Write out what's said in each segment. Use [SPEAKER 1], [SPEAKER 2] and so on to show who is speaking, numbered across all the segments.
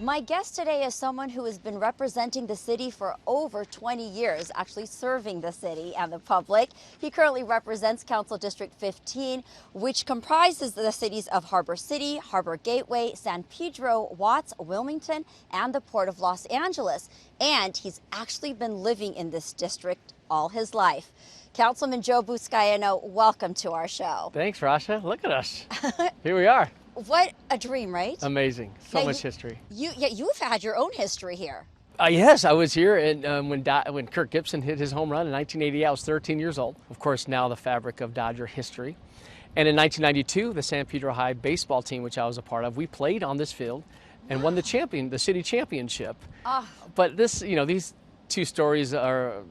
[SPEAKER 1] My guest today is someone who has been representing the city for over 20 years, actually serving the city and the public. He currently represents Council District 15, which comprises the cities of Harbor City, Harbor Gateway, San Pedro, Watts, Wilmington, and the Port of Los Angeles. And he's actually been living in this district all his life. Councilman Joe Buscaino, welcome to our show.
[SPEAKER 2] Thanks, Rasha. Look at us. Here we are.
[SPEAKER 1] What a dream, right?
[SPEAKER 2] Amazing. So much history.
[SPEAKER 1] You've had your own history here.
[SPEAKER 2] Yes, I was here and when Kirk Gibson hit his home run in 1988. I was 13 years old. Of course, now the fabric of Dodger history. And in 1992, the San Pedro High baseball team, which I was a part of, we played on this field and won the city championship. But these two stories are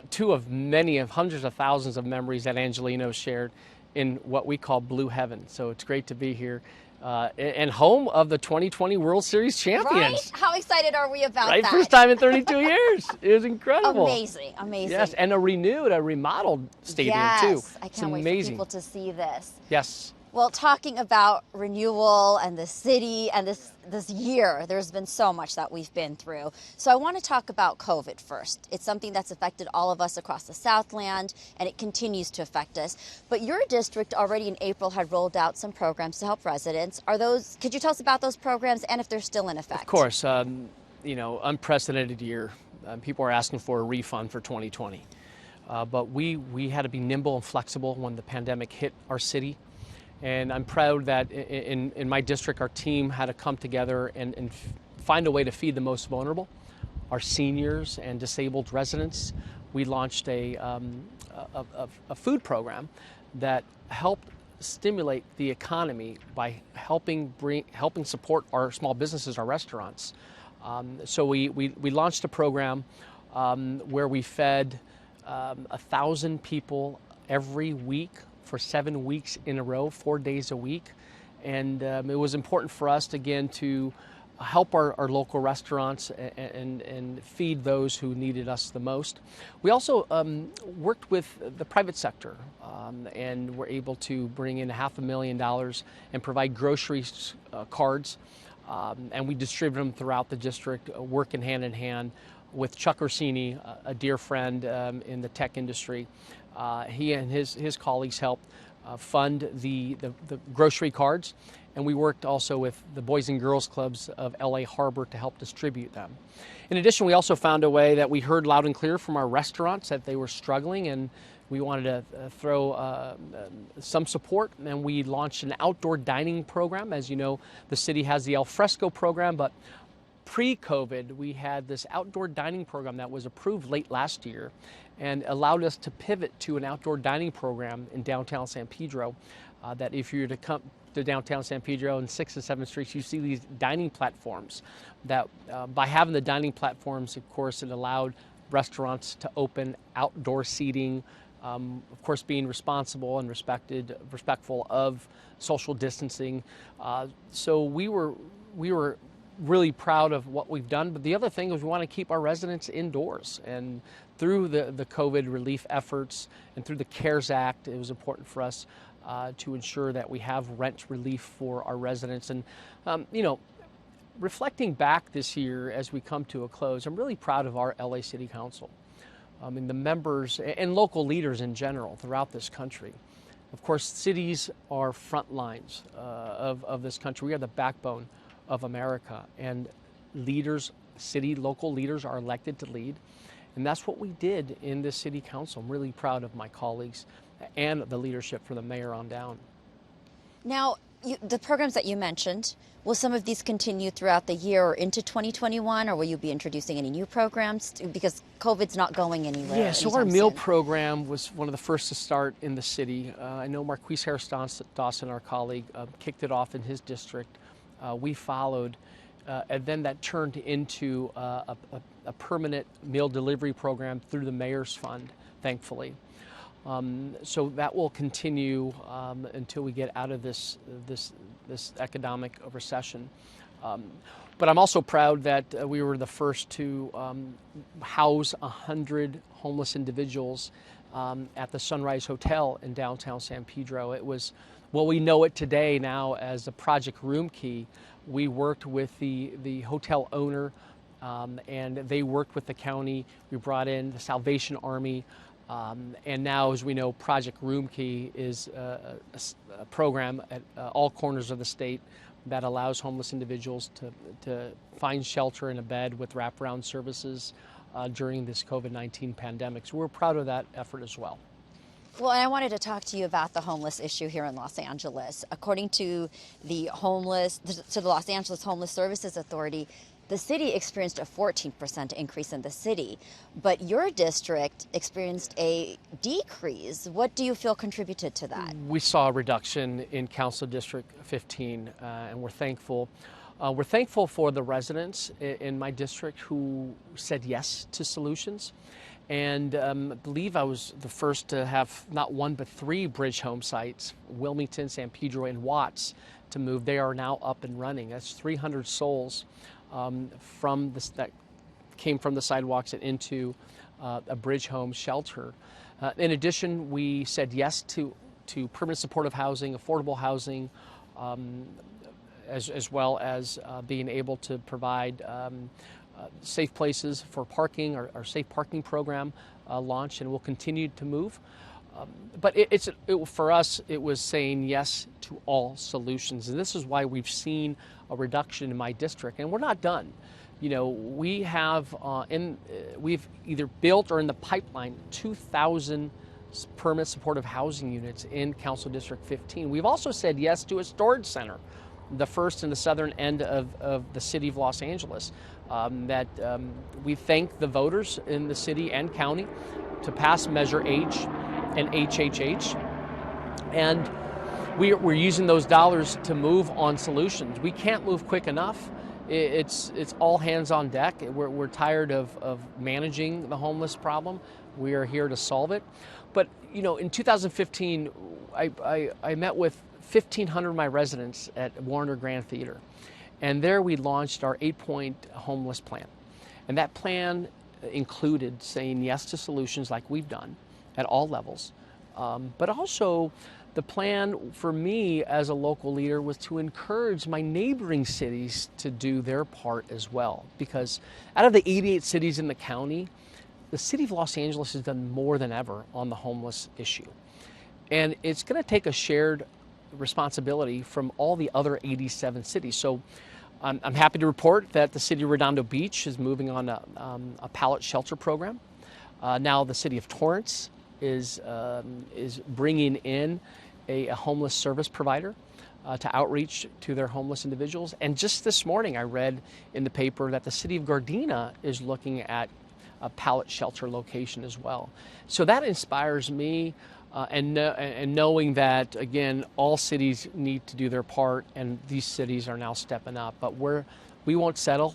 [SPEAKER 2] two of many of hundreds of thousands of memories that Angelino shared in what we call Blue Heaven. So it's great to be here and home of the 2020 World Series champions.
[SPEAKER 1] Right? How excited are we about that?
[SPEAKER 2] First time in 32 years. It was incredible.
[SPEAKER 1] Amazing.
[SPEAKER 2] Yes, and a remodeled stadium too.
[SPEAKER 1] Yes, I can't wait for people to see this.
[SPEAKER 2] Yes.
[SPEAKER 1] Well, talking about renewal and the city and this year, there's been so much that we've been through. So I want to talk about COVID first. It's something that's affected all of us across the Southland, and it continues to affect us. But your district already in April had rolled out some programs to help residents. Could you tell us about those programs and if they're still in effect?
[SPEAKER 2] Of course. Unprecedented year. People are asking for a refund for 2020. But we had to be nimble and flexible when the pandemic hit our city. And I'm proud that in my district, our team had to come together and find a way to feed the most vulnerable, our seniors and disabled residents. We launched a food program that helped stimulate the economy by helping support our small businesses, our restaurants. So we launched a program where we fed 1,000 people every week for 7 weeks in a row, 4 days a week. And it was important for us, again, to help our local restaurants and feed those who needed us the most. We also worked with the private sector and were able to bring in $500,000 and provide grocery cards. And we distribute them throughout the district, working hand in hand with Chuck Orsini, a dear friend in the tech industry. He and his colleagues helped fund the grocery cards, and we worked also with the Boys and Girls Clubs of LA Harbor to help distribute them. In addition, we also found a way that we heard loud and clear from our restaurants that they were struggling, and we wanted to throw some support, and we launched an outdoor dining program. As you know, the city has the Al Fresco program, but pre-COVID, we had this outdoor dining program that was approved late last year and allowed us to pivot to an outdoor dining program in downtown San Pedro. That if you were to come to downtown San Pedro and 6th and 7th Streets, you see these dining platforms that by having the dining platforms, of course, it allowed restaurants to open outdoor seating, of course, being responsible and respectful of social distancing. So we were really proud of what we've done. But the other thing is we want to keep our residents indoors. And through the COVID relief efforts and through the CARES Act, it was important for us to ensure that we have rent relief for our residents. And, reflecting back this year as we come to a close, I'm really proud of our LA City Council. The members and local leaders in general throughout this country. Of course, cities are front lines of this country. We are the backbone of America, and local leaders are elected to lead. And that's what we did in this city council. I'm really proud of my colleagues and the leadership from the mayor on down.
[SPEAKER 1] Now, the programs that you mentioned, will some of these continue throughout the year or into 2021, or will you be introducing any new programs? Because COVID's not going anywhere.
[SPEAKER 2] Yeah, so our meal program was one of the first to start in the city. I know Marquise Harris Dawson, our colleague, kicked it off in his district. We followed, and then that turned into a permanent meal delivery program through the Mayor's Fund, thankfully. So that will continue until we get out of this economic recession. But I'm also proud that we were the first to house 100 homeless individuals at the Sunrise Hotel in downtown San Pedro. It was, well, we know it today now as the Project Room Key. We worked with the hotel owner, and they worked with the county. We brought in the Salvation Army, and now, as we know, Project Room Key is a program at all corners of the state that allows homeless individuals to find shelter in a bed with wraparound services during this COVID-19 pandemic. So we're proud of that effort as well.
[SPEAKER 1] Well, and I wanted to talk to you about the homeless issue here in Los Angeles. According to the Los Angeles Homeless Services Authority, the city experienced a 14% increase in the city, but your district experienced a decrease. What do you feel contributed to that?
[SPEAKER 2] We saw a reduction in Council District 15, and we're thankful. We're thankful for the residents in my district who said yes to solutions. And I believe I was the first to have not one but 3 bridge home sites, Wilmington, San Pedro, and Watts, to move. They are now up and running. That's 300 souls that came from the sidewalks and into a bridge home shelter. In addition, we said yes to permanent supportive housing, affordable housing, as well as being able to provide safe places for parking. Our safe parking program launched, and will continue to move. But for us, it was saying yes to all solutions, and this is why we've seen a reduction in my district, and we're not done. You know, we have we've either built or in the pipeline 2,000 permanent supportive housing units in Council District 15. We've also said yes to a storage center, the first in the southern end of the city of Los Angeles. We thank the voters in the city and county to pass Measure H and HHH, and we're using those dollars to move on solutions. We can't move quick enough. It's all hands on deck. We're tired of managing the homeless problem. We are here to solve it. But you know, in 2015, I met with 1,500 of my residents at Warner Grand Theater, and there we launched our 8-point homeless plan. And that plan included saying yes to solutions like we've done at all levels, but also the plan for me as a local leader was to encourage my neighboring cities to do their part as well, because out of the 88 cities in the county, the city of Los Angeles has done more than ever on the homeless issue. And it's going to take a shared responsibility from all the other 87 cities. So I'm happy to report that the city of Redondo Beach is moving on a pallet shelter program. Now the city of Torrance is bringing in a homeless service provider to outreach to their homeless individuals. And just this morning I read in the paper that the city of Gardena is looking at a pallet shelter location as well. So that inspires me, and knowing that, again, all cities need to do their part, and these cities are now stepping up. But we won't settle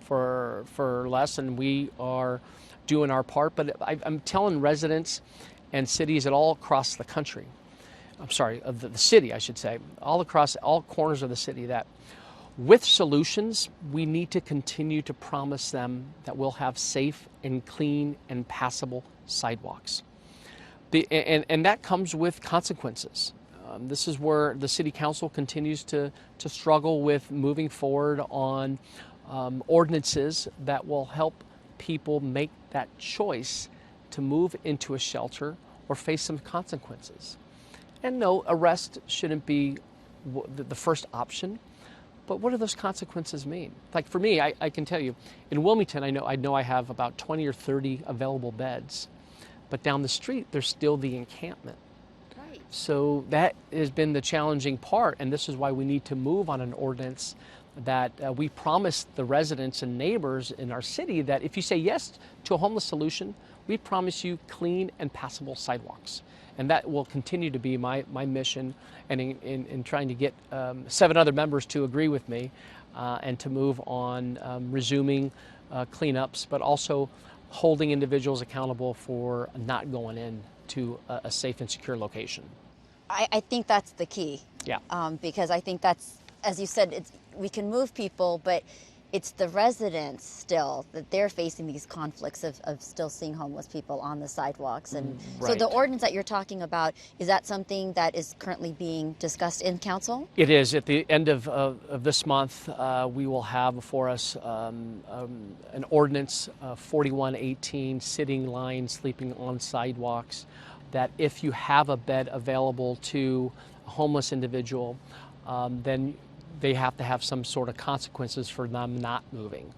[SPEAKER 2] for less, and we are doing our part. But I'm telling residents and cities at all across the country, of the city, I should say, all across all corners of the city, that with solutions, we need to continue to promise them that we'll have safe and clean and passable sidewalks. And that comes with consequences. This is where the City Council continues to struggle with moving forward on ordinances that will help people make that choice to move into a shelter or face some consequences. And no, arrest shouldn't be the first option. But what do those consequences mean? Like for me, I can tell you, in Wilmington, I know I have about 20 or 30 available beds, but down the street, there's still the encampment.
[SPEAKER 1] Right.
[SPEAKER 2] So that has been the challenging part, and this is why we need to move on an ordinance that we promised the residents and neighbors in our city that if you say yes to a homeless solution, we promise you clean and passable sidewalks. And that will continue to be my mission, and in trying to get 7 other members to agree with me and to move on resuming cleanups, but also holding individuals accountable for not going into a safe and secure location.
[SPEAKER 1] I think that's the key.
[SPEAKER 2] Yeah.
[SPEAKER 1] Because I think that's, as you said, we can move people, but it's the residents still that they're facing these conflicts of still seeing homeless people on the sidewalks. And so
[SPEAKER 2] Right.
[SPEAKER 1] the ordinance that you're talking about, is that something that is currently being discussed in council?
[SPEAKER 2] It is. At the end of this month, we will have before us an ordinance, 4118, sitting, lying, sleeping on sidewalks, that if you have a bed available to a homeless individual, then they have to have some sort of consequences for them not moving.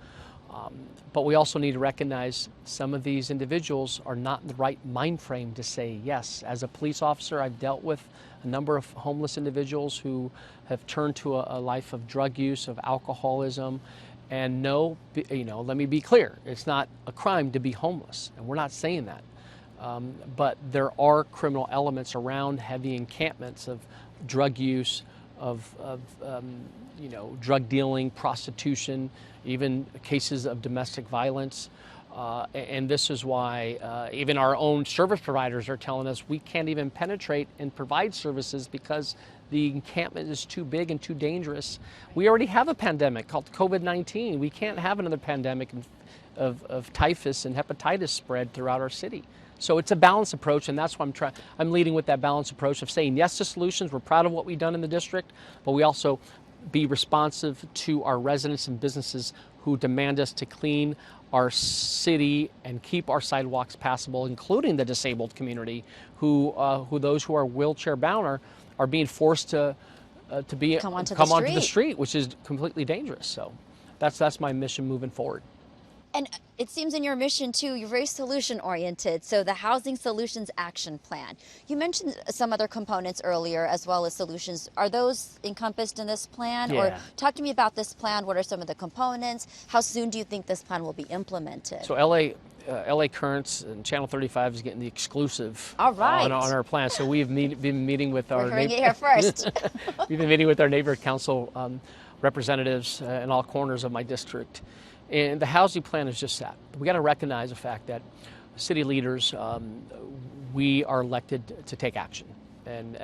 [SPEAKER 2] But we also need to recognize some of these individuals are not in the right mind frame to say yes. As a police officer, I've dealt with a number of homeless individuals who have turned to a life of drug use, of alcoholism, and no, let me be clear, it's not a crime to be homeless, and we're not saying that. But there are criminal elements around heavy encampments of drug use, of drug dealing, prostitution, even cases of domestic violence. And this is why even our own service providers are telling us we can't even penetrate and provide services because the encampment is too big and too dangerous. We already have a pandemic called COVID-19. We can't have another pandemic of typhus and hepatitis spread throughout our city. So it's a balanced approach, and that's why I'm leading with that balanced approach of saying yes to solutions. We're proud of what we've done in the district, but we also be responsive to our residents and businesses who demand us to clean our city and keep our sidewalks passable, including the disabled community, who those who are wheelchair bound are being forced to come onto the street, which is completely dangerous. So that's my mission moving forward.
[SPEAKER 1] And it seems in your mission, too, you're very solution-oriented. So the Housing Solutions Action Plan. You mentioned some other components earlier, as well as solutions. Are those encompassed in this plan?
[SPEAKER 2] Yeah.
[SPEAKER 1] Or talk to me about this plan. What are some of the components? How soon do you think this plan will be implemented?
[SPEAKER 2] So LA Currents and Channel 35 is getting the exclusive
[SPEAKER 1] All right.
[SPEAKER 2] on our plan. So we've been meeting with our
[SPEAKER 1] We're hearing it here first.
[SPEAKER 2] We've been meeting with our neighbor council representatives in all corners of my district. And the housing plan is just that. We got to recognize the fact that city leaders, we are elected to take action. And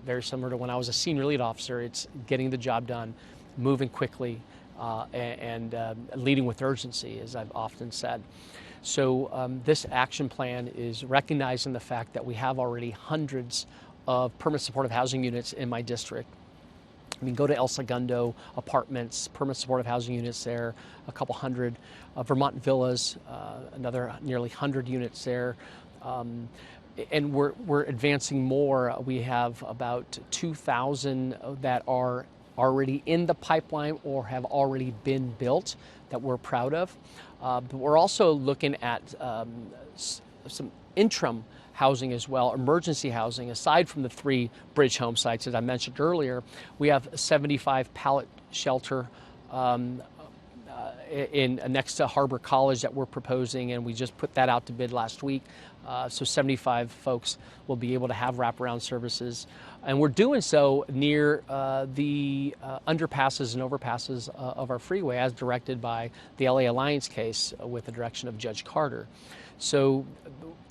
[SPEAKER 2] very similar to when I was a senior lead officer, it's getting the job done, moving quickly, and leading with urgency, as I've often said. So this action plan is recognizing the fact that we have already hundreds of permanent supportive housing units in my district. I mean, go to El Segundo Apartments, permanent supportive housing units there, a couple hundred. Vermont Villas, another nearly 100 units there. And we're advancing more. We have about 2,000 that are already in the pipeline or have already been built that we're proud of. But we're also looking at some interim housing as well, emergency housing. Aside from the 3 bridge home sites that I mentioned earlier, we have 75 pallet shelter next to Harbor College that we're proposing, and we just put that out to bid last week. So 75 folks will be able to have wraparound services. And we're doing so near the underpasses and overpasses of our freeway as directed by the LA Alliance case with the direction of Judge Carter. So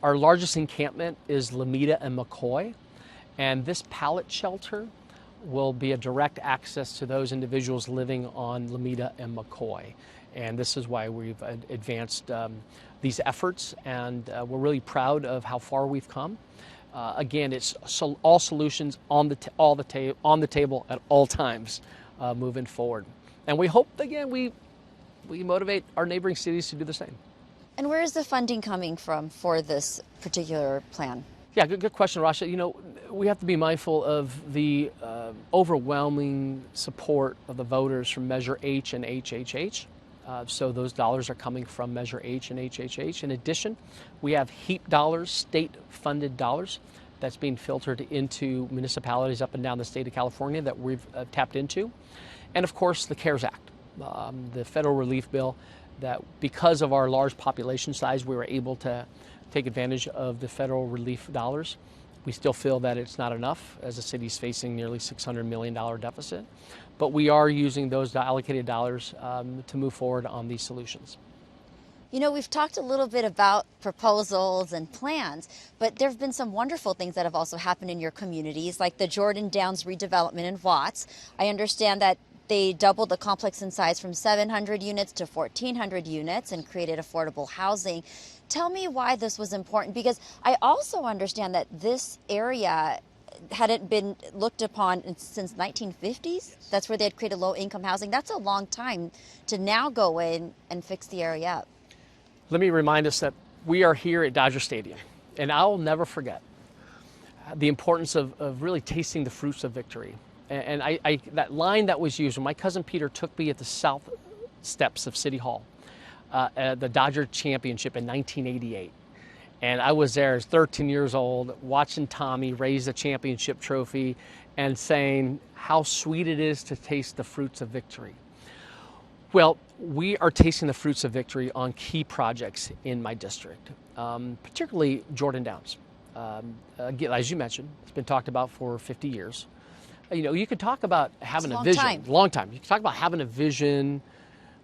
[SPEAKER 2] our largest encampment is Lomita and McCoy, and this pallet shelter will be a direct access to those individuals living on Lomita and McCoy. And this is why we've advanced these efforts, and we're really proud of how far we've come. Again, it's all solutions on the table at all times moving forward. And we hope, again, we motivate our neighboring cities to do the same.
[SPEAKER 1] And where is the funding coming from for this particular plan?
[SPEAKER 2] Yeah, good question, Rasha. You know, we have to be mindful of the overwhelming support of the voters from Measure H and HHH. So those dollars are coming from Measure H and HHH. In addition, we have HEAP dollars, state-funded dollars, that's being filtered into municipalities up and down the state of California that we've tapped into. And of course, the CARES Act, the federal relief bill, that because of our large population size, we were able to take advantage of the federal relief dollars. We still feel that it's not enough, as the city's facing nearly $600 million deficit. But we are using those allocated dollars to move forward on these solutions.
[SPEAKER 1] You know, we've talked a little bit about proposals and plans, but there have been some wonderful things that have also happened in your communities, like the Jordan Downs redevelopment in Watts. I understand that they doubled the complex in size from 700 units to 1,400 units and created affordable housing. Tell me why this was important, because I also understand that this area hadn't been looked upon since 1950s. That's where they had created low-income housing. That's a long time to now go in and fix the area up.
[SPEAKER 2] Let me remind us that we are here at Dodger Stadium, and I'll never forget the importance of really tasting the fruits of victory. And that line that was used when my cousin Peter took me at the south steps of City Hall, the Dodger Championship in 1988. And I was there as 13 years old, watching Tommy raise the championship trophy and saying how sweet it is to taste the fruits of victory. Well, we are tasting the fruits of victory on key projects in my district, particularly Jordan Downs. Again, as you mentioned, it's been talked about for 50 years. You know, you could talk about having a vision. Long time. You could talk about having a vision,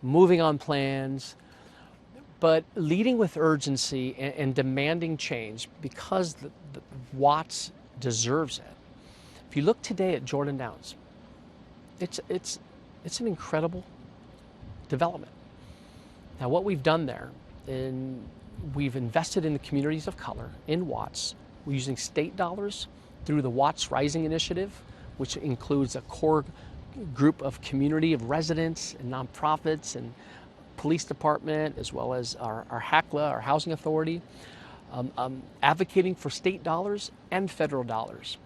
[SPEAKER 2] moving on plans, but leading with urgency and demanding change because the Watts deserves it. If you look today at Jordan Downs, it's an incredible development. Now, what we've done there, we've invested in the communities of color in Watts. We're using state dollars through the Watts Rising Initiative, which includes a core group of community of residents and nonprofits and police department, as well as our HACLA, our housing authority, advocating for state dollars and federal dollars.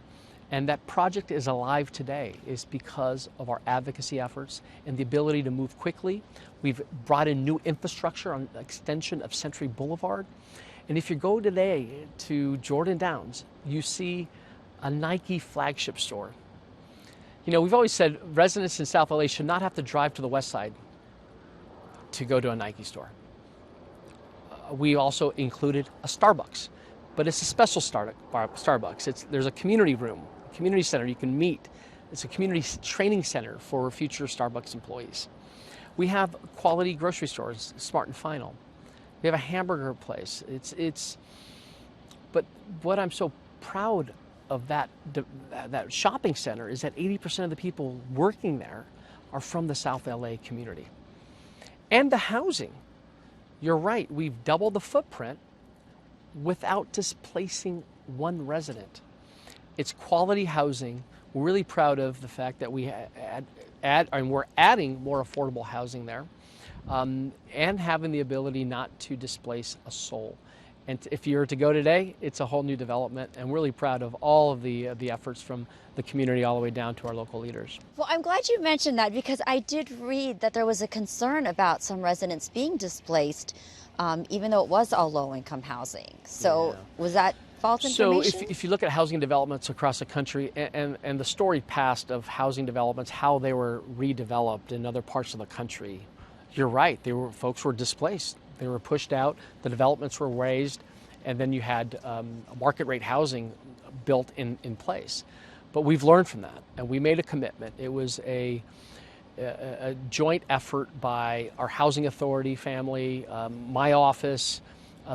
[SPEAKER 2] And that project is alive today is because of our advocacy efforts and the ability to move quickly. We've brought in new infrastructure on the extension of Century Boulevard. And if you go today to Jordan Downs, you see a Nike flagship store. You know, we've always said residents in South LA should not have to drive to the west side to go to a Nike store. We also included a Starbucks, but it's a special Starbucks. There's a community room, community center you can meet. It's a community training center for future Starbucks employees. We have quality grocery stores, Smart and Final. We have a hamburger place. But what I'm so proud of that shopping center is that 80% of the people working there are from the South LA community. And the housing. You're right, we've doubled the footprint without displacing one resident. It's quality housing. We're really proud of the fact that we're adding more affordable housing there, and having the ability not to displace a soul. And if you were to go today, it's a whole new development, and we're really proud of all of the efforts from the community all the way down to our local leaders.
[SPEAKER 1] Well, I'm glad you mentioned that, because I did read that there was a concern about some residents being displaced, even though it was all low-income housing. So was that false information?
[SPEAKER 2] So if you look at housing developments across the country and the storied past of housing developments, how they were redeveloped in other parts of the country, you're right. Folks were displaced. They were pushed out. The developments were raised, and then you had market rate housing built in place. But we've learned from that, and we made a commitment. It was a joint effort by our housing authority family, my office,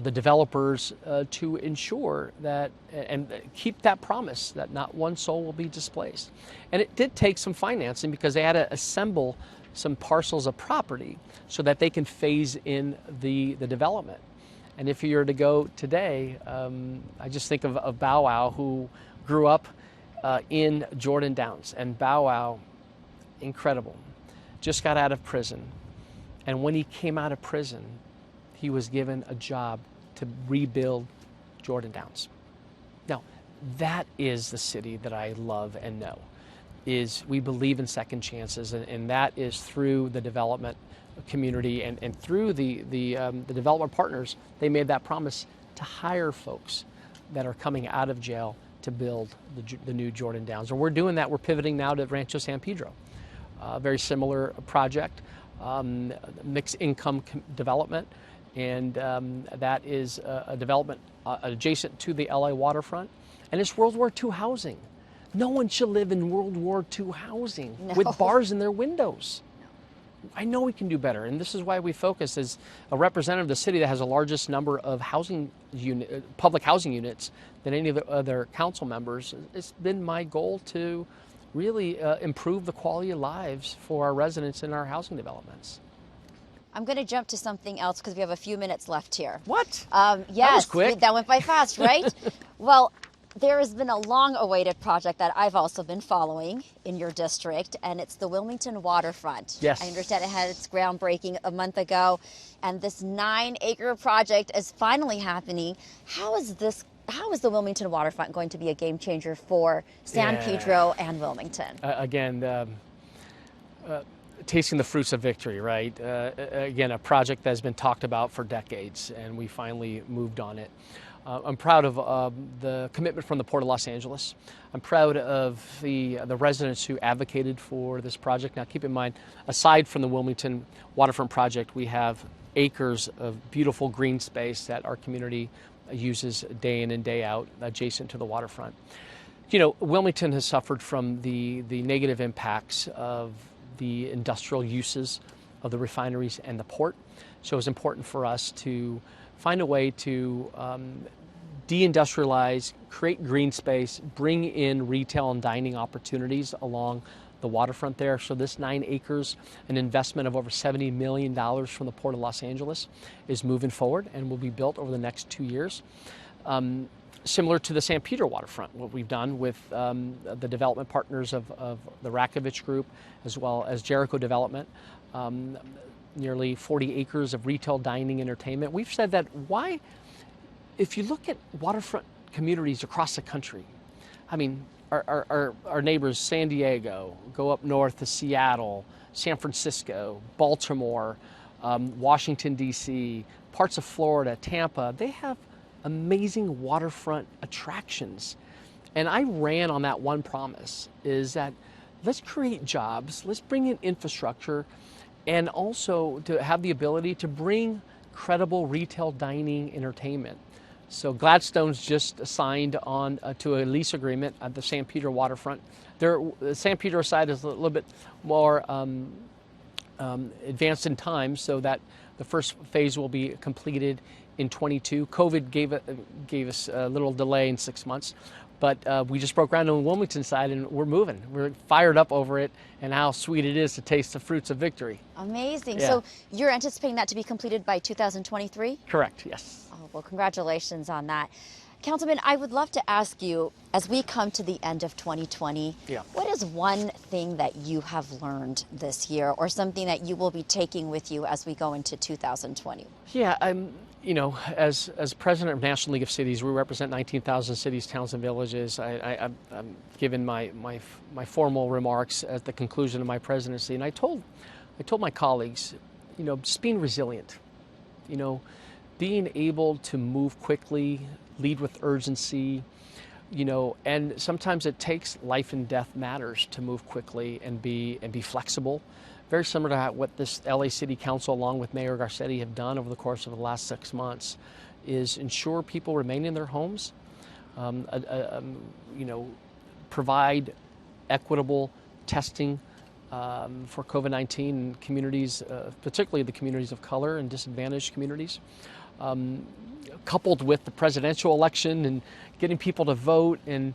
[SPEAKER 2] the developers, to ensure that and keep that promise that not one soul will be displaced. And it did take some financing because they had to assemble some parcels of property so that they can phase in the development. And if you were to go today, I just think of Bow Wow, who grew up in Jordan Downs. And Bow Wow, incredible, just got out of prison. And when he came out of prison, he was given a job to rebuild Jordan Downs. Now, that is the city that I love and know. Is we believe in second chances, and that is through the development community and through the development partners. They made that promise to hire folks that are coming out of jail to build the new Jordan Downs. And we're doing that. We're pivoting now to Rancho San Pedro, a very similar project, mixed income development, and that is a development adjacent to the LA waterfront, and it's World War II housing. No one should live in World War II housing with bars in their windows. I know we can do better, and this is why we focus as a representative of the city that has the largest number of public housing units than any of the other council members. It's been my goal to really improve the quality of lives for our residents in our housing developments.
[SPEAKER 1] I'm going to jump to something else because we have a few minutes left here.
[SPEAKER 2] What?
[SPEAKER 1] Yes,
[SPEAKER 2] That was quick.
[SPEAKER 1] that went by fast, right? Well, there has been a long-awaited project that I've also been following in your district, and it's the Wilmington Waterfront.
[SPEAKER 2] Yes.
[SPEAKER 1] I understand it had its groundbreaking a month ago, and this 9-acre project is finally happening. How is the Wilmington Waterfront going to be a game changer for San Pedro and Wilmington?
[SPEAKER 2] Again, tasting the fruits of victory, right? Again, a project that has been talked about for decades, and we finally moved on it. I'm proud of the commitment from the Port of Los Angeles. I'm proud of the residents who advocated for this project. Now, keep in mind, aside from the Wilmington Waterfront project, we have acres of beautiful green space that our community uses day in and day out adjacent to the waterfront. You know, Wilmington has suffered from the negative impacts of the industrial uses of the refineries and the port. So it's important for us to find a way to deindustrialize, create green space, bring in retail and dining opportunities along the waterfront there. So this 9 acres, an investment of over $70 million from the Port of Los Angeles, is moving forward and will be built over the next 2 years. Similar to the San Pedro waterfront, what we've done with the development partners of the Rakovich Group, as well as Jericho Development, nearly 40 acres of retail, dining, entertainment. We've said that if you look at waterfront communities across the country, I mean, our neighbors, San Diego, go up north to Seattle, San Francisco, Baltimore, Washington, D.C., parts of Florida, Tampa, they have amazing waterfront attractions. And I ran on that one promise, is that let's create jobs, let's bring in infrastructure, and also to have the ability to bring credible retail, dining, entertainment. So Gladstone's just signed on to a lease agreement at the San Pedro waterfront. The San Pedro side is a little bit more advanced in time, so that the first phase will be completed in 22. COVID gave us a little delay in 6 months, but we just broke ground on the Wilmington side, and we're moving. We're fired up over it, and how sweet it is to taste the fruits of victory.
[SPEAKER 1] Amazing.
[SPEAKER 2] Yeah.
[SPEAKER 1] So you're anticipating that to be completed by 2023?
[SPEAKER 2] Correct, yes.
[SPEAKER 1] Oh, well, congratulations on that. Councilman, I would love to ask you, as we come to the end of 2020, what is one thing that you have learned this year, or something that you will be taking with you as we go into 2020?
[SPEAKER 2] Yeah, you know, as president of National League of Cities, we represent 19,000 cities, towns, and villages. I'm given my formal remarks at the conclusion of my presidency, and I told my colleagues, you know, just being resilient, you know, being able to move quickly, lead with urgency, you know, and sometimes it takes life and death matters to move quickly and be flexible. Very similar to what this LA City Council, along with Mayor Garcetti, have done over the course of the last 6 months, is ensure people remain in their homes, you know, provide equitable testing for COVID-19 in communities, particularly the communities of color and disadvantaged communities. Coupled with the presidential election and getting people to vote. And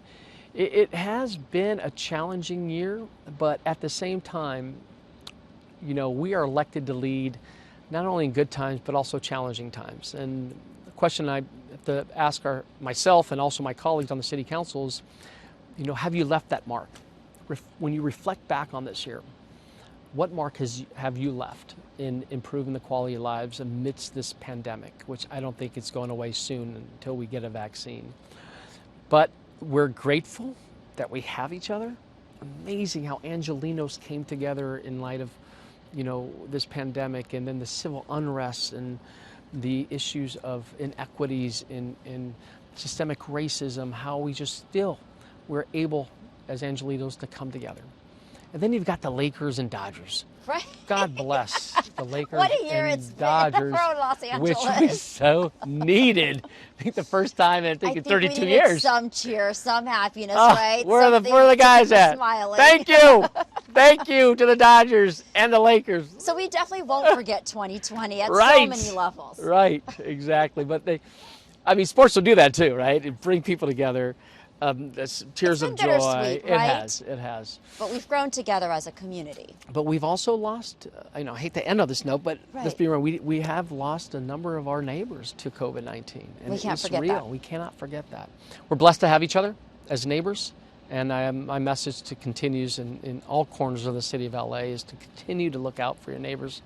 [SPEAKER 2] it has been a challenging year, but at the same time, you know, we are elected to lead not only in good times, but also challenging times. And the question I have to ask myself and also my colleagues on the city council is, you know, have you left that mark? When you reflect back on this year, what mark have you left in improving the quality of lives amidst this pandemic, which I don't think it's going away soon until we get a vaccine. But we're grateful that we have each other. Amazing how Angelenos came together in light of, you know, this pandemic, and then the civil unrest and the issues of inequities in systemic racism, how we just still we're able as Angelenos to come together. And then you've got the Lakers and Dodgers.
[SPEAKER 1] Right.
[SPEAKER 2] God bless the Lakers
[SPEAKER 1] what a year
[SPEAKER 2] and
[SPEAKER 1] it's
[SPEAKER 2] Dodgers,
[SPEAKER 1] been for Los Angeles.
[SPEAKER 2] which we so needed. I think the first time in 32
[SPEAKER 1] we
[SPEAKER 2] years.
[SPEAKER 1] Some cheer, some happiness, right?
[SPEAKER 2] Where are the guys at?
[SPEAKER 1] Smiling.
[SPEAKER 2] Thank you. Thank you to the Dodgers and the Lakers.
[SPEAKER 1] So we definitely won't forget 2020 at
[SPEAKER 2] Right.
[SPEAKER 1] so many levels.
[SPEAKER 2] Right, exactly. But sports will do that too, right? It bring people together. Tears
[SPEAKER 1] It's
[SPEAKER 2] of
[SPEAKER 1] been
[SPEAKER 2] joy.
[SPEAKER 1] bittersweet,
[SPEAKER 2] It
[SPEAKER 1] right?
[SPEAKER 2] has. It has.
[SPEAKER 1] But we've grown together as a community.
[SPEAKER 2] But we've also lost. I hate to end on this note, but let's
[SPEAKER 1] Right.
[SPEAKER 2] be real. We have lost a number of our neighbors to COVID-19, and
[SPEAKER 1] We can't
[SPEAKER 2] it's
[SPEAKER 1] forget
[SPEAKER 2] real.
[SPEAKER 1] that.
[SPEAKER 2] We cannot forget that. We're blessed to have each other as neighbors, and my message continues in all corners of the city of LA is to continue to look out for your neighbors,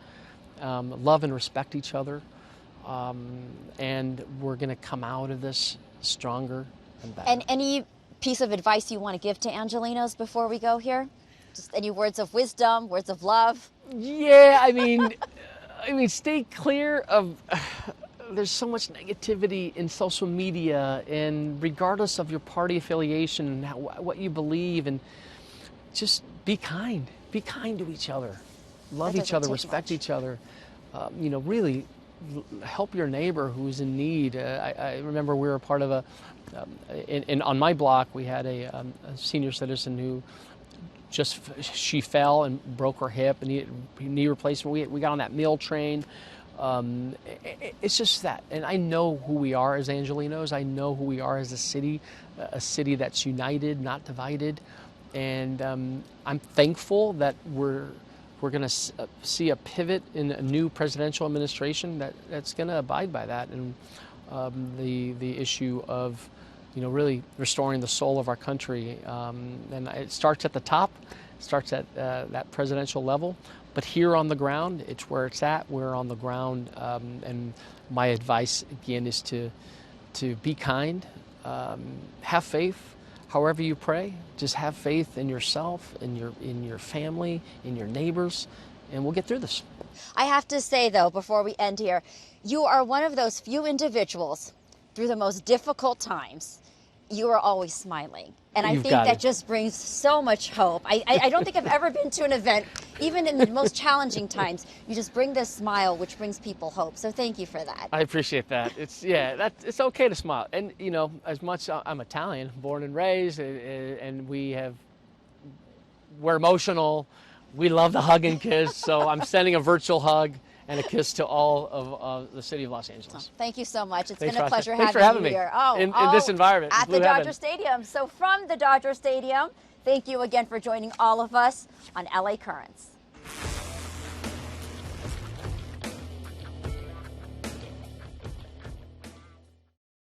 [SPEAKER 2] love and respect each other, and we're going to come out of this stronger and better.
[SPEAKER 1] And any piece of advice you want to give to Angelinos before we go here? Just any words of wisdom, words of love?
[SPEAKER 2] Yeah, I mean, stay clear of. There's so much negativity in social media, and regardless of your party affiliation and what you believe, and just be kind. Be kind to each other. Love
[SPEAKER 1] That
[SPEAKER 2] each other.
[SPEAKER 1] doesn't take
[SPEAKER 2] Respect
[SPEAKER 1] much.
[SPEAKER 2] each other. Really help your neighbor who's in need. I remember we were part of on my block we had a senior citizen who she fell and broke her hip and needed knee replacement. We got on that meal train. It's just that, and I know who we are as Angelinos. I know who we are as a city that's united, not divided, and I'm thankful that we're going to see a pivot in a new presidential administration that's going to abide by that, and the issue of really restoring the soul of our country, and it starts at the top, starts at that presidential level. But here on the ground, it's where it's at. We're on the ground, and my advice again is to be kind, have faith. However you pray, just have faith in yourself, in your family, in your neighbors, and we'll get through this.
[SPEAKER 1] I have to say, though, before we end here, you are one of those few individuals through the most difficult times. You are always smiling. And I
[SPEAKER 2] You've
[SPEAKER 1] think
[SPEAKER 2] got
[SPEAKER 1] that
[SPEAKER 2] it.
[SPEAKER 1] just brings so much hope. I don't think I've ever been to an event, even in the most challenging times, you just bring this smile, which brings people hope. So thank you for that.
[SPEAKER 2] I appreciate that. It's it's okay to smile. And as much I'm Italian, born and raised, and we're emotional. We love to hug and kiss. So I'm sending a virtual hug and a kiss to all of the city of Los Angeles.
[SPEAKER 1] Thank you so much. It's
[SPEAKER 2] Thanks,
[SPEAKER 1] been a
[SPEAKER 2] Rasha.
[SPEAKER 1] pleasure
[SPEAKER 2] Thanks for
[SPEAKER 1] having
[SPEAKER 2] having
[SPEAKER 1] you
[SPEAKER 2] me
[SPEAKER 1] here.
[SPEAKER 2] in this environment,
[SPEAKER 1] At
[SPEAKER 2] Blue
[SPEAKER 1] the
[SPEAKER 2] Heaven.
[SPEAKER 1] Dodger Stadium. So from the Dodger Stadium, thank you again for joining all of us on LA Currents.